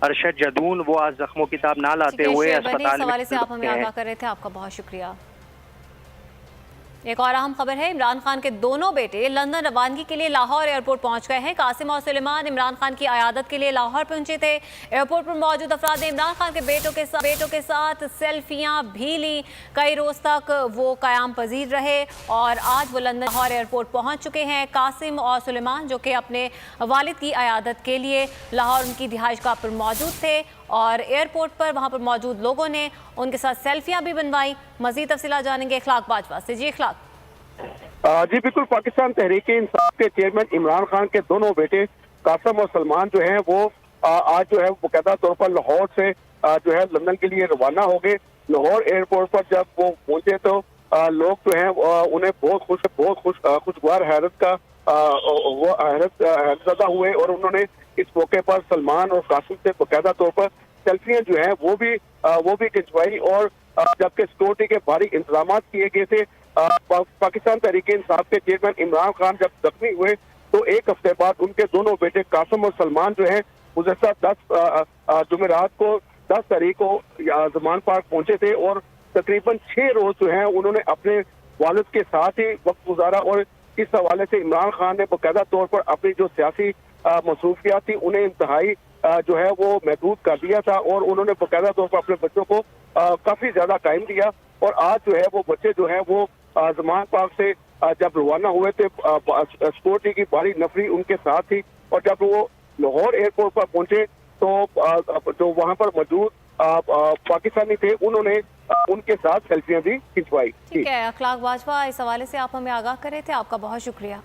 अरशद जदून वो आज जख्मों की ताब ना लाते हुए अस्पताल इस हवाले से आप हमें में आगाह कर रहे थे, आपका बहुत शुक्रिया। एक और अहम खबर है, इमरान खान के दोनों बेटे लंदन रवानगी के लिए लाहौर एयरपोर्ट पहुंच गए हैं। कासिम और सुलेमान इमरान खान की अयादत के लिए लाहौर पहुंचे थे। एयरपोर्ट पर मौजूद अफराद ने इमरान खान के बेटों के साथ सेल्फियां भी ली। कई रोज तक वो कयाम पजीर रहे और आज वो लंदन लाहौर एयरपोर्ट पहुंच चुके हैं। कासिम और सुलेमान जो कि अपने वालिद की अयादत के लिए लाहौर उनकी रिहाइशगाह पर मौजूद थे और एयरपोर्ट पर वहां पर मौजूद लोगों ने उनके साथ सेल्फियां भी बनवाई। मजीद तफसीलात जानेंगे इखलाक बाजवा से। जी इखलाक। जी बिल्कुल, पाकिस्तान तहरीक इंसाफ के चेयरमैन इमरान खान के दोनों बेटे कासिम और सलमान जो हैं वो आज जो है बाकायदा तौर पर लाहौर से जो है लंदन के लिए रवाना हो गए। लाहौर एयरपोर्ट पर जब वो पहुंचे तो लोग जो हैं उन्हें बहुत खुशगवार हैरत का वो हैरतज़दा हुए और उन्होंने इस मौके पर सलमान और कासिम से बाकायदा तौर पर सेल्फियां जो है वो भी खिंचवाई और जबकि सिक्योरिटी के भारी इंतजाम किए गए थे। पाकिस्तान तहरीक इंसाफ के चेयरमैन इमरान खान जब जख्मी हुए तो एक हफ्ते बाद उनके दोनों बेटे कासिम और सलमान जो है गुज़श्ता 10 जुमेरात को 10 तारीख को जमान पार्क पहुंचे थे और तकरीबन 6 रोज जो है उन्होंने अपने वालिद के साथ ही वक्त गुजारा और इस हवाले से इमरान खान ने बाकायदा तौर पर अपनी जो सियासी मसरूफियात थी उन्हें इंतहाई जो है वो महदूद कर दिया था और उन्होंने बाकायदा तौर पर अपने बच्चों को काफी ज्यादा टाइम दिया। और आज जो है वो बच्चे जो है वो जमान पार्क से जब रवाना हुए थे सिक्योरिटी की भारी नफरी उनके साथ थी और जब वो लाहौर एयरपोर्ट पर पहुंचे तो जो वहां पर मौजूद पाकिस्तानी थे उन्होंने उनके साथ सेल्फियां भी खिंचवाई। ठीक है, इखलाक बाजवा, इस हवाले से आप हमें आगाह कर रहे थे, आपका बहुत शुक्रिया।